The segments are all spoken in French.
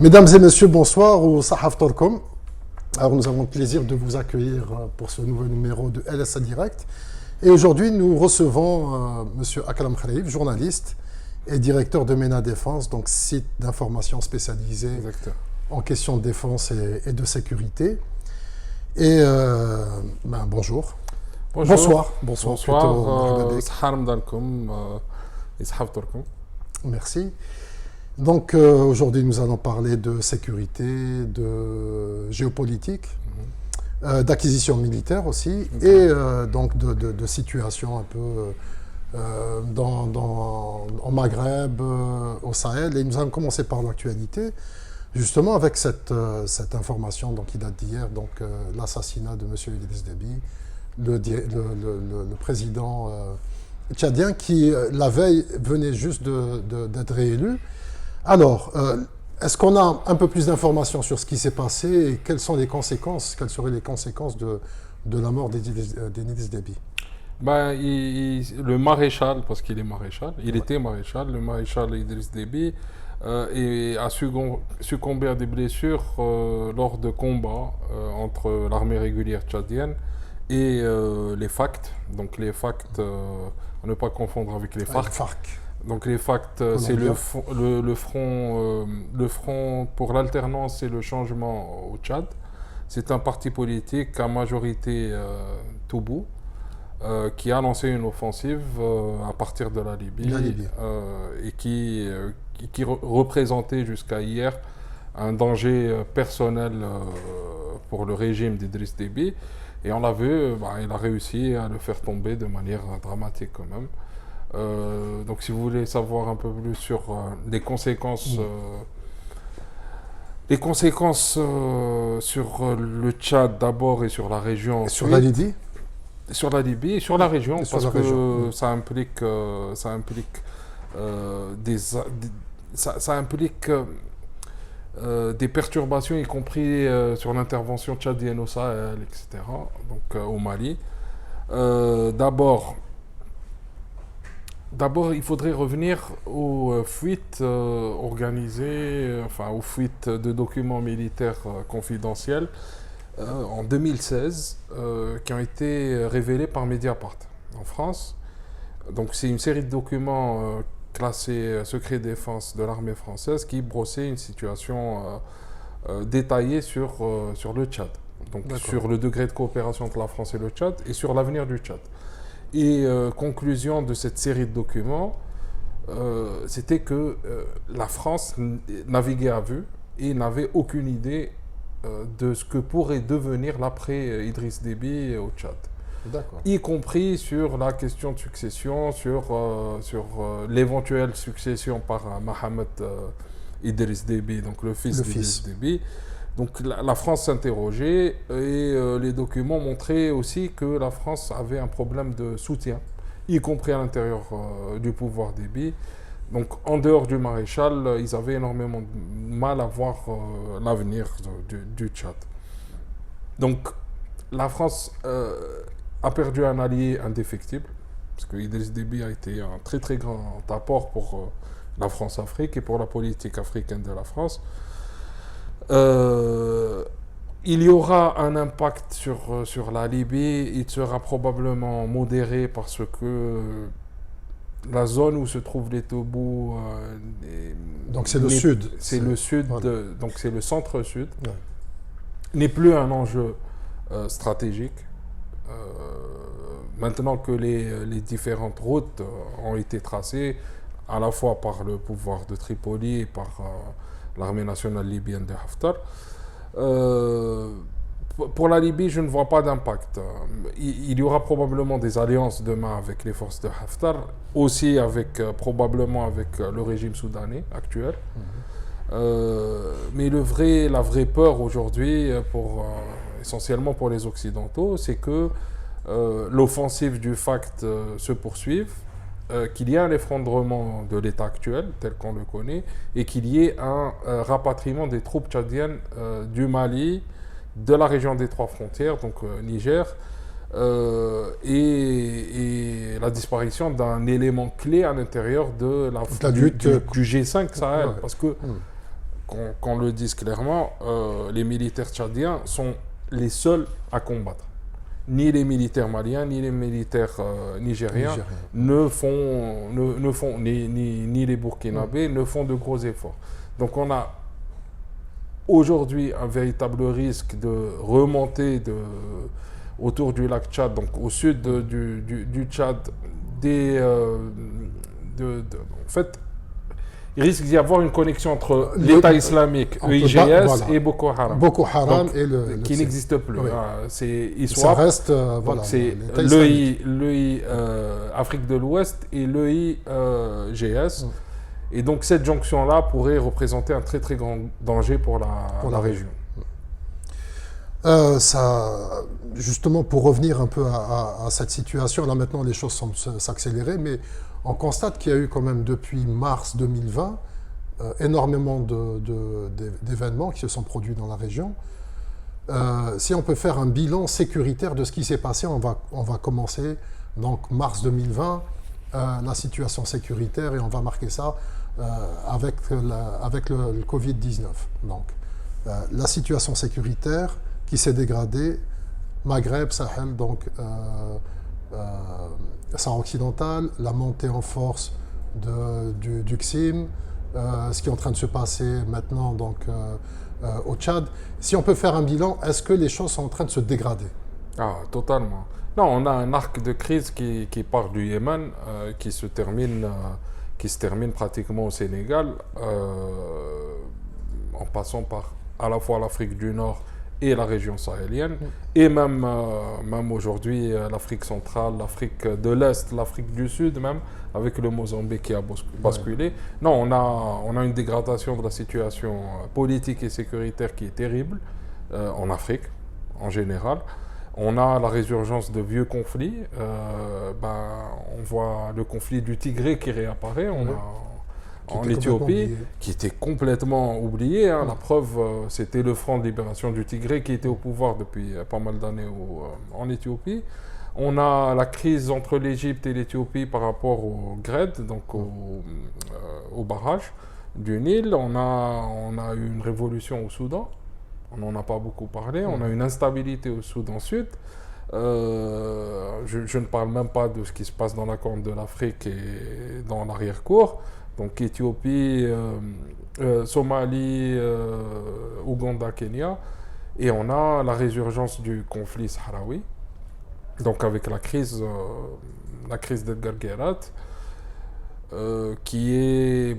Mesdames et messieurs, bonsoir au Sahaf Torkom. Alors nous avons le plaisir de vous accueillir pour ce nouveau numéro de LSA Direct. Et aujourd'hui, nous recevons monsieur Akram Khraïf, journaliste et directeur de MENA Défense, donc site d'information spécialisé en questions de défense et de sécurité. Et bonjour. Bonjour. Bonsoir. Merci. Donc aujourd'hui, nous allons parler de sécurité, de géopolitique, d'acquisition militaire aussi, et donc de situation un peu en Maghreb, au Sahel. Et nous allons commencer par l'actualité, justement avec cette information donc, qui date d'hier, donc l'assassinat de M. Idriss Déby, le président tchadien qui, la veille, venait juste d'être réélu. Alors, est-ce qu'on a un peu plus d'informations sur ce qui s'est passé et quelles seraient les conséquences de la mort d'Idriss Déby? Le maréchal, parce qu'il est maréchal, il était maréchal, le maréchal Idriss Déby a succombé à des blessures lors de combats entre l'armée régulière tchadienne et les FACT. Donc les FACT, à ne pas confondre avec les FARC. Donc les FACT, c'est le front pour l'alternance et le changement au Tchad. C'est un parti politique à majorité Toubou qui a lancé une offensive à partir de la Libye, et qui représentait jusqu'à hier un danger personnel pour le régime d'Idriss Déby. Et on l'a vu, il a réussi à le faire tomber de manière dramatique quand même. Donc si vous voulez savoir un peu plus sur les conséquences, sur le Tchad d'abord et sur la région. Sur la Libye. Sur la Libye et sur la région, parce que ça implique des perturbations, y compris sur l'intervention tchadienne au Sahel, etc., donc au Mali. D'abord, il faudrait revenir aux fuites organisées, aux fuites de documents militaires confidentiels en 2016, qui ont été révélés par Mediapart en France. Donc, c'est une série de documents classés secret défense de l'armée française qui brossaient une situation détaillée sur le Tchad. Donc, sur le degré de coopération entre la France et le Tchad et sur l'avenir du Tchad. Et conclusion de cette série de documents, c'était que la France naviguait à vue et n'avait aucune idée de ce que pourrait devenir l'après Idriss Déby au Tchad. Y compris sur la question de succession, sur l'éventuelle succession par Mohamed Idriss Déby, donc le fils d'Idriss Déby. Donc la France s'interrogeait et les documents montraient aussi que la France avait un problème de soutien, y compris à l'intérieur du pouvoir Déby. Donc en dehors du maréchal, ils avaient énormément de mal à voir l'avenir du Tchad. Donc la France a perdu un allié indéfectible, parce que Idriss Déby a été un très très grand apport pour la France-Afrique et pour la politique africaine de la France. Il y aura un impact sur la Libye. Il sera probablement modéré parce que la zone où se trouvent les Toubou, donc c'est le sud. C'est le sud, voilà. Donc c'est le centre-sud. Ouais. N'est plus un enjeu stratégique. Maintenant que les différentes routes ont été tracées, à la fois par le pouvoir de Tripoli et par l'armée nationale libyenne de Haftar. Pour la Libye, je ne vois pas d'impact. Il y aura probablement des alliances demain avec les forces de Haftar, aussi probablement avec le régime soudanais actuel. Mais la vraie peur aujourd'hui, essentiellement pour les Occidentaux, c'est que l'offensive du FACT se poursuive, qu'il y ait un effondrement de l'État actuel, tel qu'on le connaît, et qu'il y ait un rapatriement des troupes tchadiennes du Mali, de la région des trois frontières, donc Niger, et la disparition d'un élément clé à l'intérieur de du G5 Sahel. Ouais. Parce que qu'on le dise clairement, les militaires tchadiens sont les seuls à combattre. Ni les militaires maliens, ni les militaires nigériens ne font ni les burkinabés ne font de gros efforts. Donc on a aujourd'hui un véritable risque de remontée autour du lac Tchad, donc au sud du Tchad, en fait, il risque d'y avoir une connexion entre l'État islamique, EIGS, voilà, et Boko Haram. Boko Haram Donc, et qui n'existe plus. Oui. C'est Ça ISWAP. reste voilà, C'est l'État islamique. l'EI Afrique de l'Ouest et l'EI GS. Et donc cette jonction-là pourrait représenter un très très grand danger pour la région. Justement, pour revenir un peu à cette situation, là maintenant les choses semblent s'accélérer, mais on constate qu'il y a eu quand même depuis mars 2020 énormément d'événements qui se sont produits dans la région. Si on peut faire un bilan sécuritaire de ce qui s'est passé, on va commencer donc mars 2020, la situation sécuritaire, et on va marquer ça avec le Covid-19. Donc, la situation sécuritaire qui s'est dégradée, Maghreb, Sahel, donc Sahara occidental, la montée en force du XIM, ce qui est en train de se passer maintenant donc, au Tchad. Si on peut faire un bilan, est-ce que les choses sont en train de se dégrader? Ah, totalement. Non, on a un arc de crise qui part du Yémen, qui se termine pratiquement au Sénégal, en passant par à la fois l'Afrique du Nord et la région sahélienne, et même aujourd'hui l'Afrique centrale, l'Afrique de l'Est, l'Afrique du Sud même, avec le Mozambique qui a basculé. Ouais. Non, on a une dégradation de la situation politique et sécuritaire qui est terrible en Afrique en général. On a la résurgence de vieux conflits. On voit le conflit du Tigré qui réapparaît. En Éthiopie, qui était complètement oublié. Hein. La preuve, c'était le Front de libération du Tigré qui était au pouvoir depuis pas mal d'années en Éthiopie. On a la crise entre l'Égypte et l'Éthiopie par rapport au GRED, donc au barrage du Nil. On a eu une révolution au Soudan. On n'en a pas beaucoup parlé. On a une instabilité au Soudan Sud. Je ne parle même pas de ce qui se passe dans la Corne de l'Afrique et dans l'arrière-cour. Donc Éthiopie, Somalie, Ouganda, Kenya. Et on a la résurgence du conflit sahraoui. Donc avec la crise d'Edgar Guerrat, qui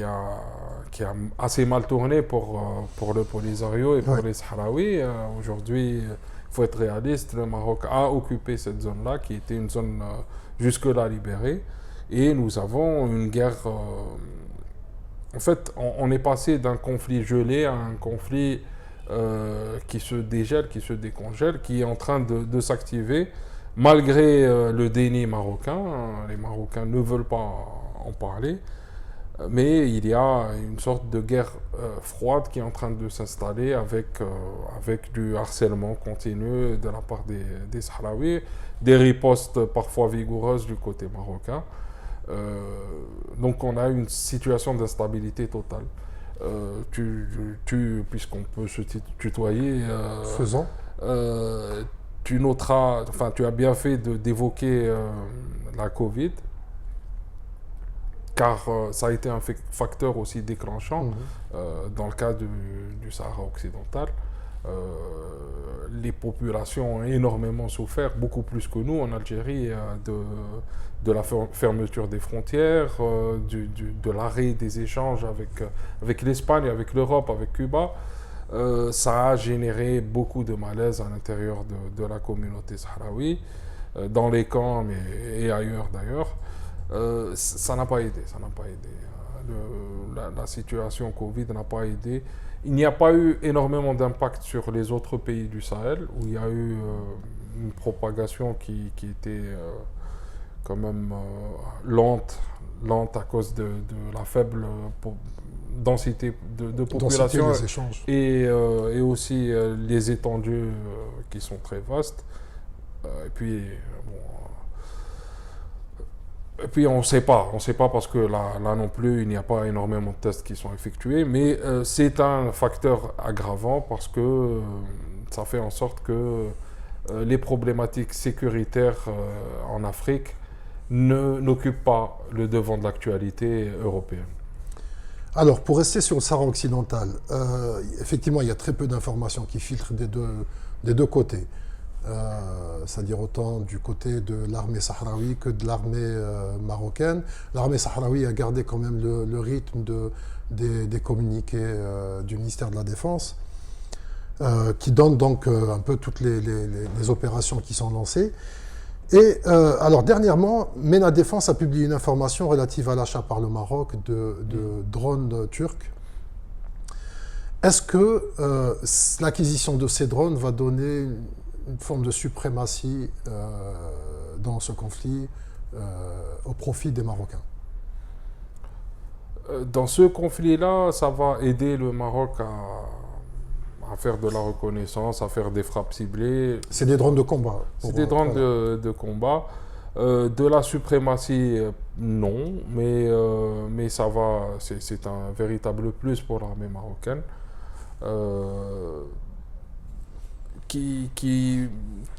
a assez mal tourné pour le Polisario et pour les Sahraouis. Aujourd'hui, il faut être réaliste, le Maroc a occupé cette zone-là, qui était une zone jusque-là libérée. Et nous avons une guerre... en fait, on est passé d'un conflit gelé à un conflit qui se dégèle, qui se décongèle, qui est en train de s'activer, malgré le déni marocain. Les Marocains ne veulent pas en parler. Mais il y a une sorte de guerre froide qui est en train de s'installer avec du harcèlement continu de la part des Sahraouis, des ripostes parfois vigoureuses du côté marocain. Donc on a une situation d'instabilité totale. Puisqu'on peut se tutoyer, faisons. Tu noteras, enfin tu as bien fait d'évoquer la Covid, car ça a été un facteur aussi déclenchant dans le cas du Sahara occidental. Les populations ont énormément souffert, beaucoup plus que nous en Algérie, de la fermeture des frontières, de l'arrêt des échanges avec l'Espagne, avec l'Europe, avec Cuba. Ça a généré beaucoup de malaise à l'intérieur de la communauté sahraoui, dans les camps et ailleurs d'ailleurs. Ça n'a pas aidé, la situation Covid n'a pas aidé. Il n'y a pas eu énormément d'impact sur les autres pays du Sahel, où il y a eu une propagation qui était quand même lente à cause de la faible densité de population et aussi les étendues qui sont très vastes. Et puis, Et puis on ne sait pas parce que là non plus, il n'y a pas énormément de tests qui sont effectués, mais c'est un facteur aggravant parce que ça fait en sorte que les problématiques sécuritaires en Afrique n'occupent pas le devant de l'actualité européenne. Alors, pour rester sur le Sahara occidental, effectivement, il y a très peu d'informations qui filtrent des deux côtés. C'est-à-dire autant du côté de l'armée sahraoui que de l'armée marocaine. L'armée sahraoui a gardé quand même le rythme des communiqués du ministère de la Défense, qui donnent donc un peu toutes les opérations qui sont lancées. Et alors dernièrement, MENA Défense a publié une information relative à l'achat par le Maroc de drones turcs. Est-ce que l'acquisition de ces drones va donner une forme de suprématie dans ce conflit au profit des Marocains? Dans ce conflit-là, ça va aider le Maroc à faire de la reconnaissance, à faire des frappes ciblées. C'est des drones de combat. C'est des drones de combat. De la suprématie, non, mais ça va, c'est un véritable plus pour l'armée marocaine. Qui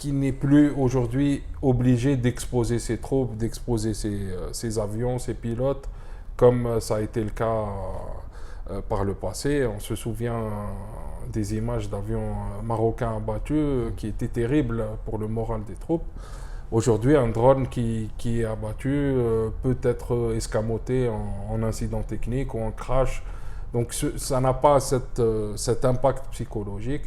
n'est plus aujourd'hui obligé d'exposer ses troupes, d'exposer ses avions, ses pilotes, comme ça a été le cas par le passé. On se souvient des images d'avions marocains abattus qui étaient terribles pour le moral des troupes. Aujourd'hui, un drone qui est abattu peut être escamoté en incident technique ou en crash. Donc ça n'a pas cet impact psychologique.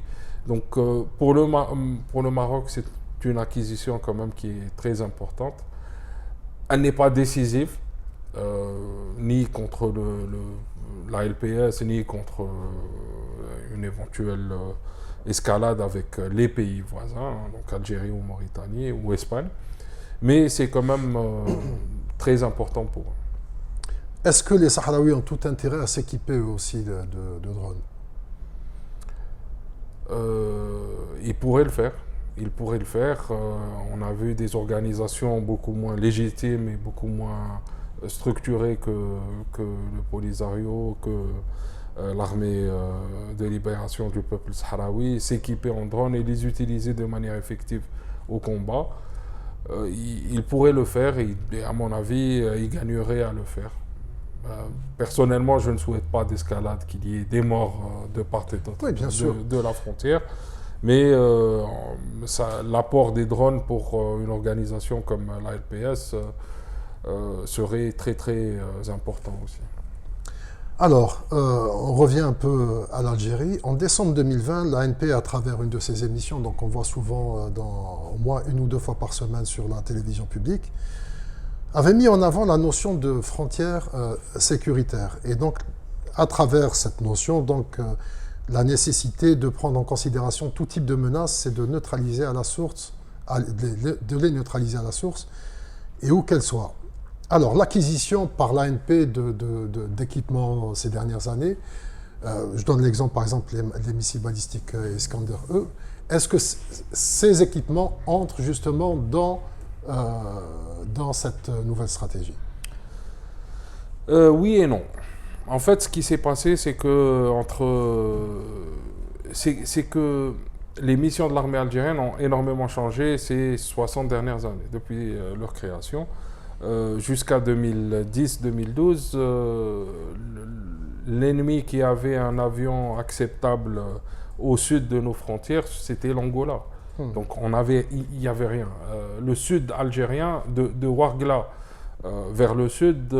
Donc pour le Maroc, c'est une acquisition quand même qui est très importante. Elle n'est pas décisive, ni contre la LPS, ni contre une éventuelle escalade avec les pays voisins, donc Algérie ou Mauritanie ou Espagne. Mais c'est quand même très important pour eux. Est-ce que les Sahraouis ont tout intérêt à s'équiper eux aussi de drones? Ils pourraient le faire. Ils pourraient le faire. On a vu des organisations beaucoup moins légitimes et beaucoup moins structurées que le Polisario, que l'armée de libération du peuple sahraoui, s'équiper en drones et les utiliser de manière effective au combat. Ils pourraient le faire et à mon avis, ils gagneraient à le faire. Personnellement, je ne souhaite pas d'escalade, qu'il y ait des morts de part et d'autre de la frontière. Mais l'apport des drones pour une organisation comme la LPS serait très très important aussi. Alors, on revient un peu à l'Algérie. En décembre 2020, l'ANP, à travers une de ses émissions, donc on voit souvent au moins une ou deux fois par semaine sur la télévision publique, avait mis en avant la notion de frontière sécuritaire. Et donc, à travers cette notion, donc, la nécessité de prendre en considération tout type de menace, c'est de neutraliser à la source, de les neutraliser à la source, et où qu'elles soient. Alors, l'acquisition par l'ANP d'équipements ces dernières années, je donne l'exemple par exemple des missiles balistiques Iskander-E, est-ce que ces équipements entrent justement dans cette nouvelle stratégie? Oui et non. En fait, ce qui s'est passé, c'est que les missions de l'armée algérienne ont énormément changé ces 60 dernières années, depuis leur création. Jusqu'à 2010-2012, l'ennemi qui avait un avion acceptable au sud de nos frontières, c'était l'Angola. Donc il n'y avait rien. Le sud algérien, de Ouargla vers le sud,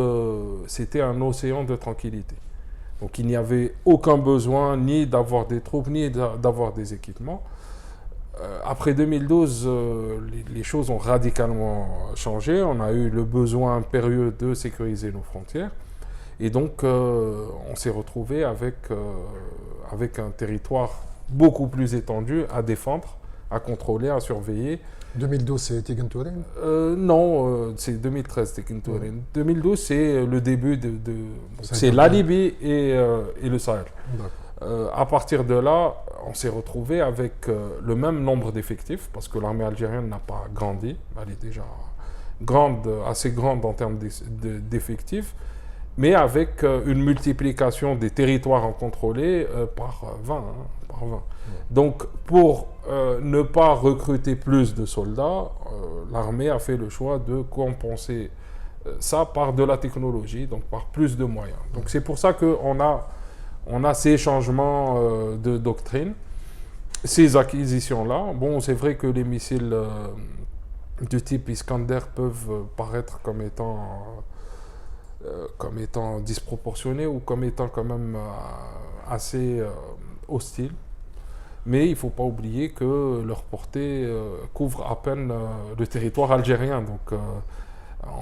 c'était un océan de tranquillité. Donc il n'y avait aucun besoin ni d'avoir des troupes, ni d'avoir des équipements. Après 2012, les choses ont radicalement changé. On a eu le besoin impérieux de sécuriser nos frontières. Et donc, on s'est retrouvé avec un territoire beaucoup plus étendu à défendre, à contrôler, à surveiller. 2012, c'est Tigenturin? Non, c'est 2013, Tigenturin. 2012, c'est le début c'est la Libye et le Sahel. À partir de là, on s'est retrouvé avec le même nombre d'effectifs, parce que l'armée algérienne n'a pas grandi, elle est déjà assez grande en termes d'effectifs, mais avec une multiplication des territoires à contrôler par 20. Par 20. Donc, pour ne pas recruter plus de soldats, l'armée a fait le choix de compenser ça par de la technologie, donc par plus de moyens. Donc, c'est pour ça qu'on a ces changements de doctrine, ces acquisitions-là. Bon, c'est vrai que les missiles du type Iskander peuvent paraître comme étant disproportionnés ou comme étant quand même assez hostiles. Mais il ne faut pas oublier que leur portée couvre à peine le territoire algérien. Donc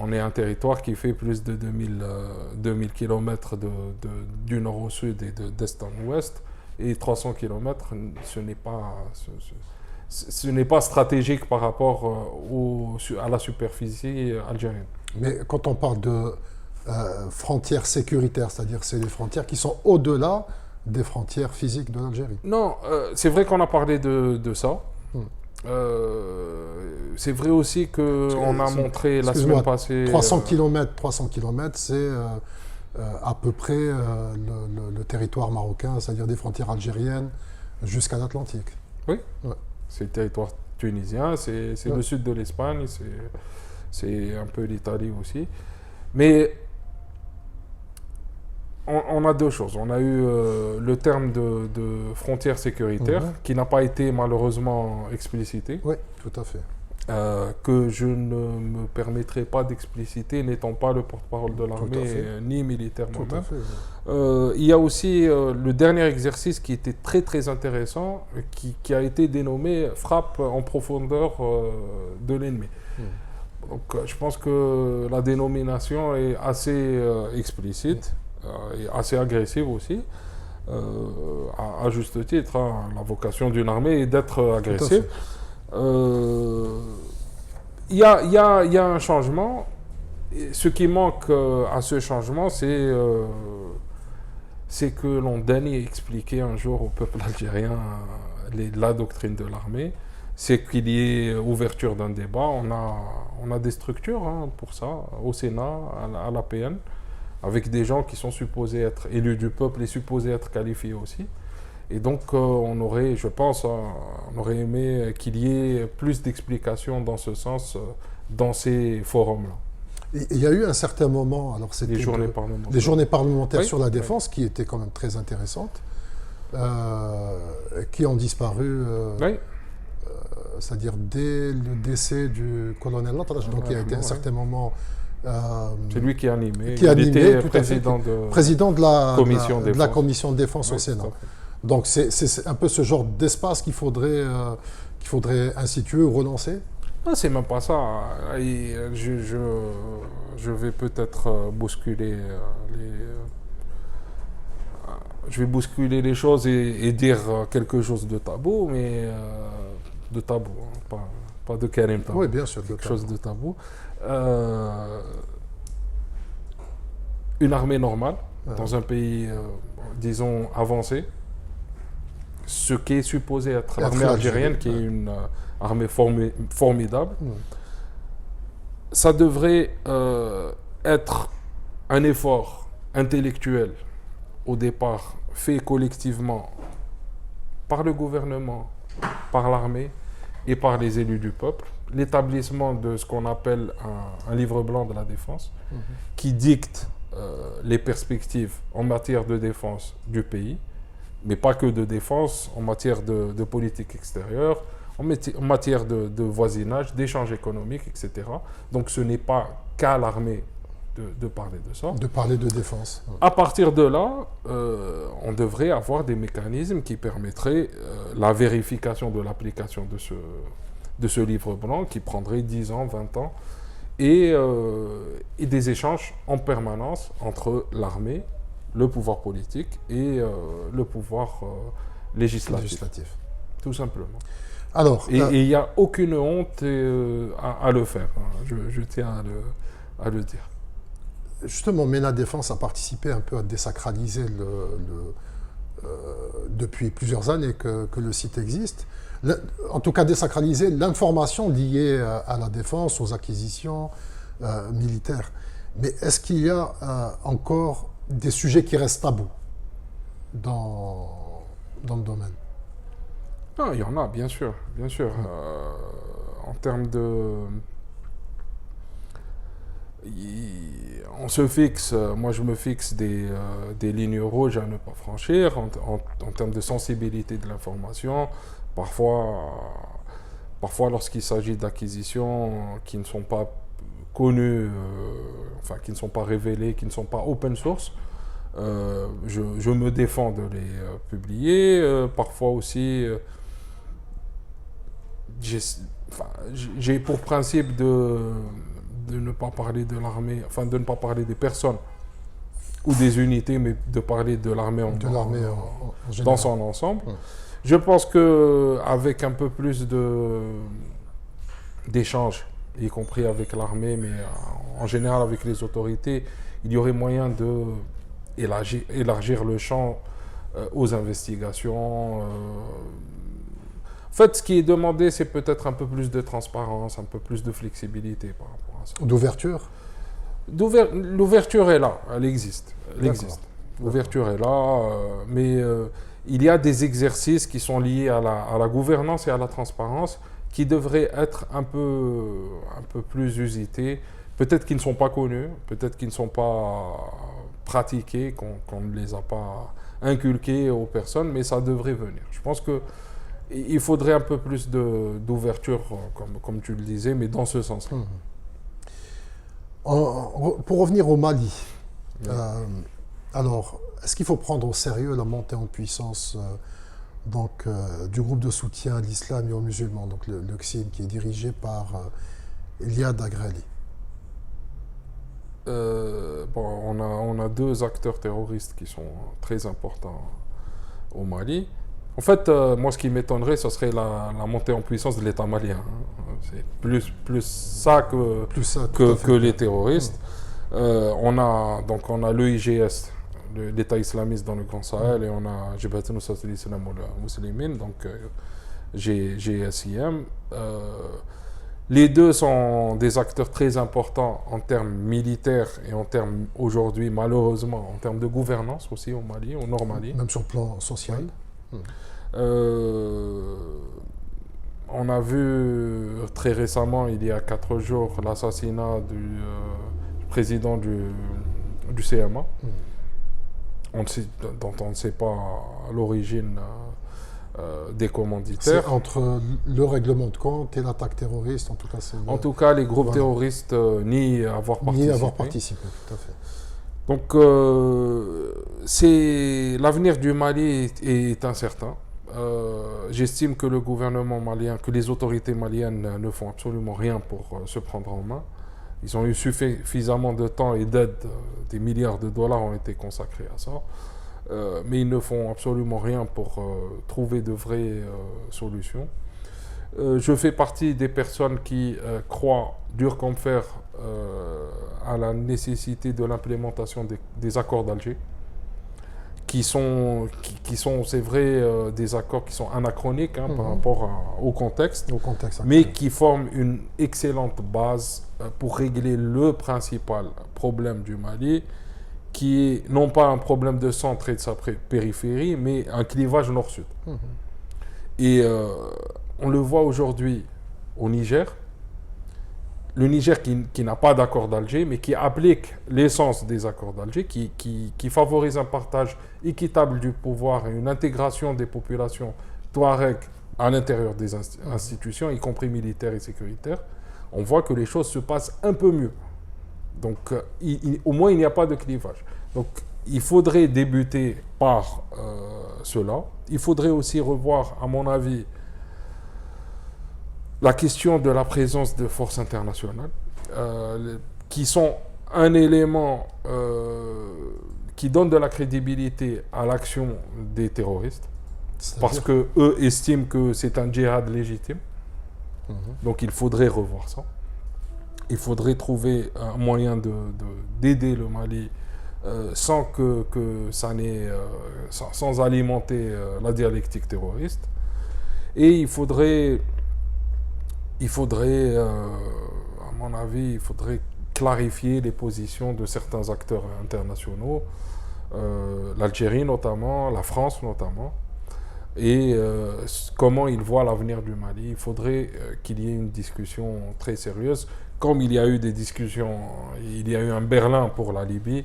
on est un territoire qui fait plus de 2000 km du nord au sud et d'est en ouest. Et 300 km, ce n'est pas stratégique par rapport à la superficie algérienne. Mais quand on parle de frontières sécuritaires, c'est-à-dire c'est des frontières qui sont au-delà des frontières physiques de l'Algérie. Non, c'est vrai qu'on a parlé de ça. C'est vrai aussi qu'on a montré la semaine passée... 300 km, c'est à peu près le territoire marocain, c'est-à-dire des frontières algériennes jusqu'à l'Atlantique. Oui, ouais. C'est le territoire tunisien, c'est le sud de l'Espagne, c'est un peu l'Italie aussi. Mais on a deux choses. On a eu le terme de frontière sécuritaire qui n'a pas été malheureusement explicité. Oui, tout à fait. Que je ne me permettrai pas d'expliciter, n'étant pas le porte-parole de l'armée, ni militaire moi-même. Il y a aussi le dernier exercice qui était très très intéressant, qui a été dénommé « frappe en profondeur de l'ennemi ». Donc je pense que la dénomination est assez explicite et assez agressive aussi. À juste titre, hein, la vocation d'une armée est d'être agressive. Il y a un changement. Ce qui manque à ce changement, c'est que l'on daigne expliquer un jour au peuple algérien la doctrine de l'armée. C'est qu'il y ait ouverture d'un débat. On a des structures pour ça, au Sénat, à l'APN, avec des gens qui sont supposés être élus du peuple et supposés être qualifiés aussi. Et donc, on aurait aimé qu'il y ait plus d'explications dans ce sens, dans ces forums-là. Il y a eu un certain moment, alors c'était les journées parlementaires sur la défense, qui étaient quand même très intéressantes, qui ont disparu, c'est-à-dire dès le décès du colonel Latrache, donc il y a été un certain moment... c'est lui qui a animé. Il était président de la commission de défense au Sénat. Donc c'est un peu ce genre d'espace qu'il faudrait instituer ou relancer. Non, c'est même pas ça. Et je vais peut-être bousculer les choses et dire quelque chose de tabou, mais de tabou, hein, pas de Karim tabou. Oui, bien sûr, quelque chose de tabou. Une armée normale dans un pays, disons, avancé. Ce qui est supposé être l'armée algérienne, qui est une armée formidable, ça devrait être un effort intellectuel au départ fait collectivement par le gouvernement, par l'armée et par les élus du peuple. L'établissement de ce qu'on appelle un livre blanc de la défense qui dicte les perspectives en matière de défense du pays, mais pas que de défense, en matière de politique extérieure, en matière de voisinage, d'échanges économiques, etc. Donc ce n'est pas qu'à l'armée de parler de ça. De parler de défense. À partir de là, on devrait avoir des mécanismes qui permettraient la vérification de l'application de ce livre blanc qui prendrait 10 ans, 20 ans, et des échanges en permanence entre l'armée, le pouvoir politique et le pouvoir législatif. Tout simplement. Alors, et il n'y a aucune honte à le faire. Je tiens à le dire. Justement, MENA Défense a participé un peu à désacraliser depuis plusieurs années que le site existe. en tout cas désacraliser l'information liée à la défense, aux acquisitions militaires. Mais est-ce qu'il y a encore des sujets qui restent tabous dans le domaine? Ah, il y en a, bien sûr, bien sûr. En termes de... On se fixe, moi je me fixe des lignes rouges à ne pas franchir en termes de sensibilité de l'information. Parfois lorsqu'il s'agit d'acquisitions qui ne sont pas connues, enfin qui ne sont pas révélées, qui ne sont pas open source, je me défends de les publier. Parfois aussi, j'ai pour principe de ne pas parler de l'armée, enfin de ne pas parler des personnes ou des unités, mais de parler de l'armée en général. Dans son ensemble. Je pense qu'avec un peu plus d'échanges, y compris avec l'armée, mais en général avec les autorités, il y aurait moyen d'élargir le champ aux investigations. En fait, ce qui est demandé, c'est peut-être un peu plus de transparence, un peu plus de flexibilité par rapport à ça. D'ouverture? L'ouverture est là, elle existe. L'ouverture est là, mais il y a des exercices qui sont liés à la gouvernance et à la transparence qui devraient être un peu plus usités. Peut-être qu'ils ne sont pas connus, peut-être qu'ils ne sont pas pratiqués, qu'on ne les a pas inculqués aux personnes, mais ça devrait venir. Je pense qu'il faudrait un peu plus d'ouverture, comme tu le disais, mais dans ce sens-là. Pour revenir au Mali, alors, est-ce qu'il faut prendre au sérieux la montée en puissance du groupe de soutien à l'islam et aux musulmans, donc le CSIM, qui est dirigé par Iliad Agreli? On a deux acteurs terroristes qui sont très importants au Mali. En fait, moi, ce qui m'étonnerait, ce serait la montée en puissance de l'État malien. C'est plus ça que les terroristes. On a l'EIGS, l'État islamiste dans le Grand Sahel, et on a Jabhat al-Nusrat al-Islam al-Muslimin, donc GSIM. Les deux sont des acteurs très importants en termes militaires et en termes, aujourd'hui, malheureusement, en termes de gouvernance aussi au Mali, au Nord Mali. Même sur le plan social. On a vu très récemment, il y a 4 jours, l'assassinat du président du CMA, dont on ne sait pas l'origine des commanditaires. C'est entre le règlement de compte et l'attaque terroriste, en tout cas. En tout cas, les groupes terroristes nient avoir participé. Tout à fait. Donc, l'avenir du Mali est incertain. J'estime que le gouvernement malien, que les autorités maliennes ne font absolument rien pour se prendre en main. Ils ont eu suffisamment de temps et d'aide, des milliards de dollars ont été consacrés à ça. Mais ils ne font absolument rien pour trouver de vraies solutions. Je fais partie des personnes qui croient, dur comme fer, à la nécessité de l'implémentation des accords d'Alger, qui sont c'est vrai, des accords qui sont anachroniques par rapport au contexte, mais qui forment une excellente base pour régler le principal problème du Mali, qui est non pas un problème de centre et de sa périphérie, mais un clivage nord-sud. Et on le voit aujourd'hui au Niger. Le Niger qui n'a pas d'accord d'Alger, mais qui applique l'essence des accords d'Alger, qui favorise un partage équitable du pouvoir et une intégration des populations touareg à l'intérieur des institutions, y compris militaires et sécuritaires. On voit que les choses se passent un peu mieux. Donc, au moins, il n'y a pas de clivage. Donc, il faudrait débuter par cela. Il faudrait aussi revoir, à mon avis, la question de la présence de forces internationales, qui sont un élément qui donne de la crédibilité à l'action des terroristes, parce qu'eux estiment que c'est un djihad légitime. Donc il faudrait revoir ça. Il faudrait trouver un moyen d'aider le Mali sans sans alimenter la dialectique terroriste. Et à mon avis, il faudrait clarifier les positions de certains acteurs internationaux, l'Algérie notamment, la France notamment, et comment ils voient l'avenir du Mali. Il faudrait qu'il y ait une discussion très sérieuse. Comme il y a eu des discussions, il y a eu un Berlin pour la Libye,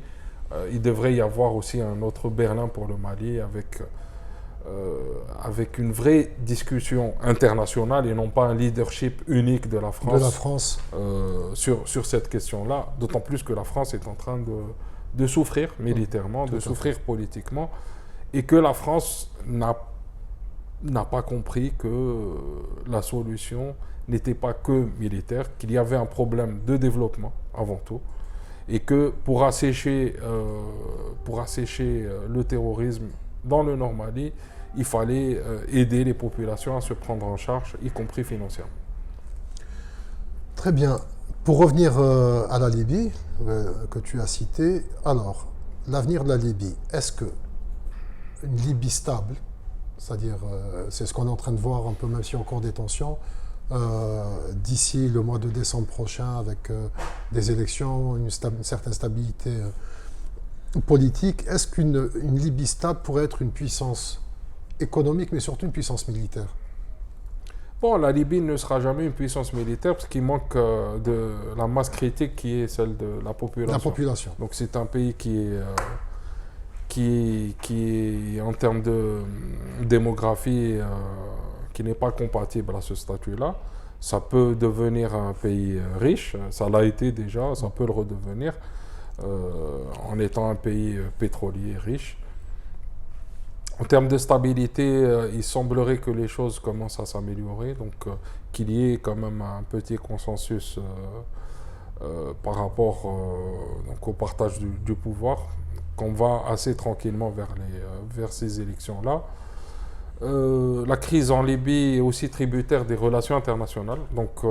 il devrait y avoir aussi un autre Berlin pour le Mali avec une vraie discussion internationale et non pas un leadership unique de la France, sur cette question-là, d'autant plus que la France est en train de souffrir militairement, de souffrir politiquement, et que la France n'a pas compris que la solution n'était pas que militaire, qu'il y avait un problème de développement avant tout, et que pour assécher le terrorisme dans le Nord Mali, il fallait aider les populations à se prendre en charge, y compris financièrement. Très bien. Pour revenir à la Libye, que tu as cité, alors, l'avenir de la Libye, est-ce que une Libye stable, c'est-à-dire, c'est ce qu'on est en train de voir un peu, même si encore des tensions, d'ici le mois de décembre prochain, avec des élections, une certaine stabilité politique, est-ce qu'une Libye stable pourrait être une puissance économique, mais surtout une puissance militaire? Bon, la Libye ne sera jamais une puissance militaire parce qu'il manque de la masse critique qui est celle de la population. La population. Donc c'est un pays qui est en termes de démographie, qui n'est pas compatible à ce statut-là. Ça peut devenir un pays riche, ça l'a été déjà, ça peut le redevenir, en étant un pays pétrolier riche. En termes de stabilité, il semblerait que les choses commencent à s'améliorer, donc qu'il y ait quand même un petit consensus par rapport donc au partage du pouvoir, qu'on va assez tranquillement vers ces élections-là. La crise en Libye est aussi tributaire des relations internationales, donc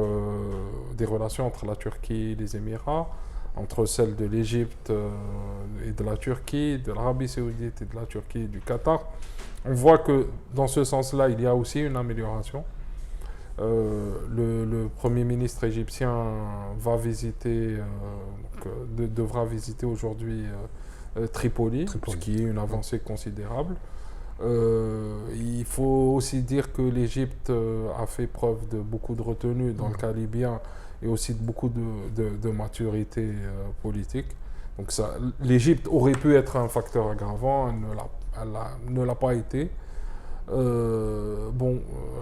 des relations entre la Turquie et les Émirats, entre celles de l'Égypte et de la Turquie, de l'Arabie Saoudite et de la Turquie et du Qatar. On voit que dans ce sens-là, il y a aussi une amélioration. Le Premier ministre égyptien va visiter, devra visiter aujourd'hui Tripoli, ce qui est une avancée considérable. Il faut aussi dire que l'Égypte a fait preuve de beaucoup de retenue dans le cas libyen et aussi de beaucoup de maturité politique. Donc l'Égypte aurait pu être un facteur aggravant, elle ne l'a pas été.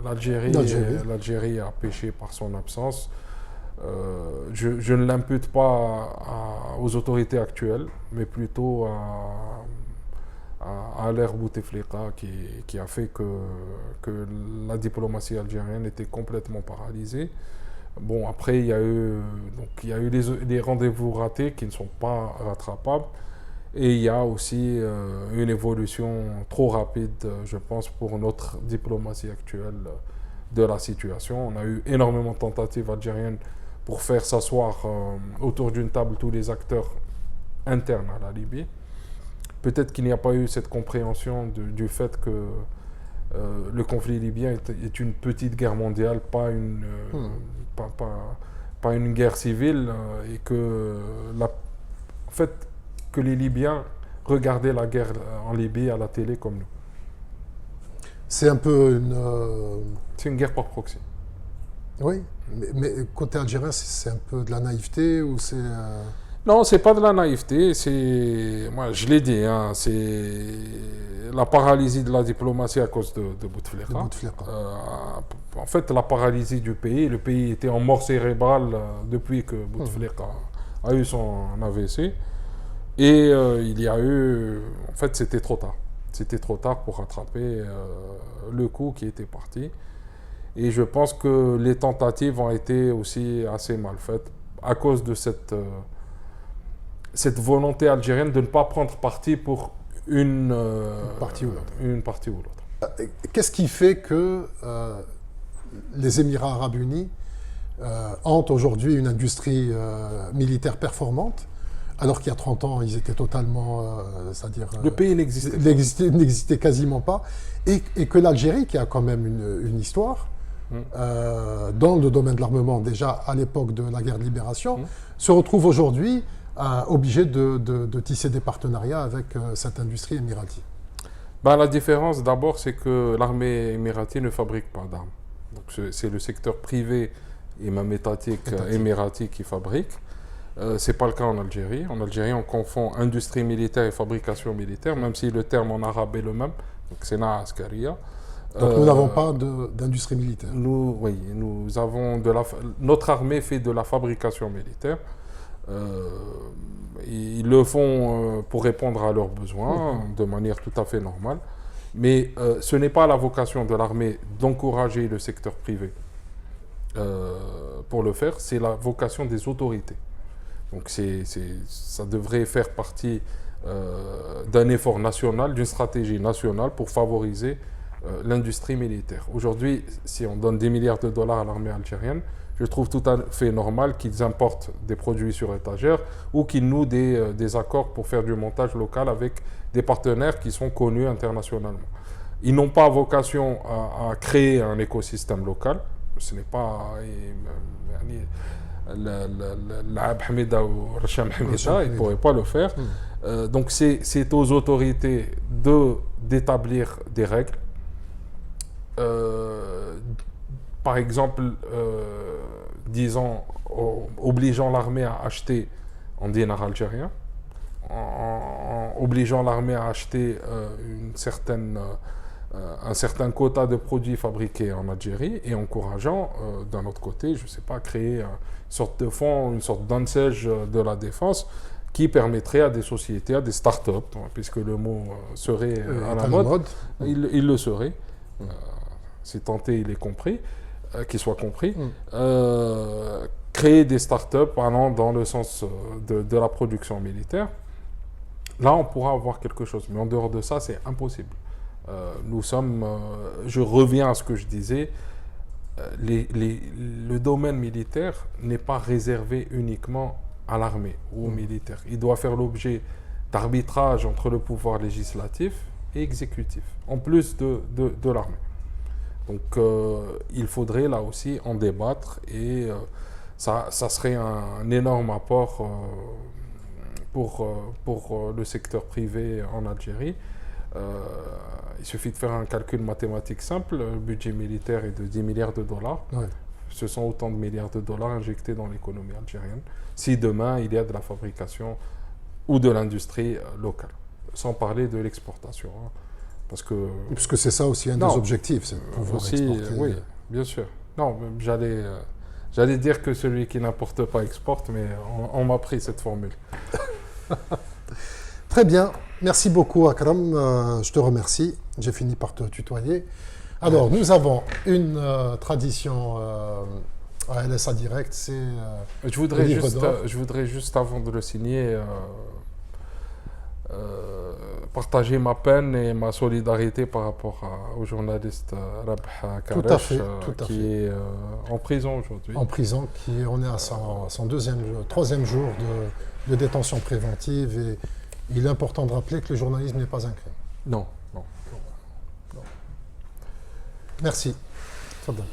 L'Algérie a péché par son absence. Je ne l'impute pas aux autorités actuelles, mais plutôt à l'ère Bouteflika qui a fait que la diplomatie algérienne était complètement paralysée. Bon, après, il y a eu les rendez-vous ratés qui ne sont pas rattrapables. Et il y a aussi une évolution trop rapide, je pense, pour notre diplomatie actuelle de la situation. On a eu énormément de tentatives algériennes pour faire s'asseoir autour d'une table tous les acteurs internes à la Libye. Peut-être qu'il n'y a pas eu cette compréhension du fait que le conflit libyen est une petite guerre mondiale, pas une guerre civile, et que que les Libyens regardaient la guerre en Libye à la télé comme nous. C'est un peu C'est une guerre par proxy. Oui, mais côté algérien, c'est un peu de la naïveté ou c'est... Non, c'est pas de la naïveté, moi je l'ai dit, hein, c'est la paralysie de la diplomatie à cause de Bouteflika. En fait, la paralysie du pays, le pays était en mort cérébrale depuis que Bouteflika a eu son AVC. Et il y a eu... En fait, c'était trop tard. C'était trop tard pour rattraper le coup qui était parti. Et je pense que les tentatives ont été aussi assez mal faites à cause de cette volonté algérienne de ne pas prendre parti pour une partie ou l'autre. Qu'est-ce qui fait que les Émirats arabes unis ont aujourd'hui une industrie militaire performante, alors qu'il y a 30 ans, ils étaient totalement, c'est-à-dire... Le pays n'existait pas. n'existait quasiment pas, et que l'Algérie, qui a quand même une histoire, dans le domaine de l'armement, déjà à l'époque de la guerre de libération, se retrouve aujourd'hui obligée de tisser des partenariats avec cette industrie émiratie. Ben, la différence, d'abord, c'est que l'armée émiratie ne fabrique pas d'armes. Donc, c'est le secteur privé et même étatique émirati qui fabrique. Ce n'est pas le cas en Algérie. En Algérie, on confond industrie militaire et fabrication militaire, même si le terme en arabe est le même. Donc, c'est Askaria. Donc, nous n'avons pas d'industrie militaire. Oui, nous avons notre armée fait de la fabrication militaire. Ils le font pour répondre à leurs besoins de manière tout à fait normale. Mais ce n'est pas la vocation de l'armée d'encourager le secteur privé pour le faire, c'est la vocation des autorités. Donc ça devrait faire partie d'un effort national, d'une stratégie nationale pour favoriser l'industrie militaire. Aujourd'hui, si on donne des milliards de dollars à l'armée algérienne, je trouve tout à fait normal qu'ils importent des produits sur étagère ou qu'ils nouent des accords pour faire du montage local avec des partenaires qui sont connus internationalement. Ils n'ont pas vocation à créer un écosystème local. Ce n'est pas l'Ab Hamida ou Racham Hamida, ils ne pourraient pas le faire. Donc c'est aux autorités d'établir des règles. Par exemple, disons, obligeant l'armée à acheter en dinars algériens, en obligeant l'armée à acheter un certain quota de produits fabriqués en Algérie et encourageant, d'un autre côté, je ne sais pas, créer une sorte de fonds, une sorte d'ansège de la défense qui permettrait à des sociétés, à des start-up, puisque le mot serait à la mode, il le serait, si tenté il est compris, qu'il soit compris, créer des start-up allant dans le sens de la production militaire. Là, on pourra avoir quelque chose, mais en dehors de ça, c'est impossible. Je reviens à ce que je disais, le domaine militaire n'est pas réservé uniquement à l'armée ou aux militaires. Il doit faire l'objet d'arbitrage entre le pouvoir législatif et exécutif, en plus de l'armée. Donc il faudrait là aussi en débattre et ça serait un énorme apport pour le secteur privé en Algérie. Il suffit de faire un calcul mathématique simple, le budget militaire est de 10 milliards de dollars. Ouais. Ce sont autant de milliards de dollars injectés dans l'économie algérienne. Si demain il y a de la fabrication ou de l'industrie locale, sans parler de l'exportation. Hein, parce que c'est ça aussi un des objectifs, c'est pouvoir exporter. Oui, bien sûr. Non, j'allais dire que celui qui n'importe pas exporte, mais on m'a pris cette formule. Très bien, merci beaucoup Akram, je te remercie, j'ai fini par te tutoyer. Alors nous avons une tradition à LSA Direct, c'est je voudrais juste avant de le signer partager ma peine et ma solidarité par rapport au journaliste Rabah Karesh qui est en prison aujourd'hui. En prison, on est à son troisième jour de détention préventive et il est important de rappeler que le journalisme n'est pas un crime. Non. Merci. Tfadal.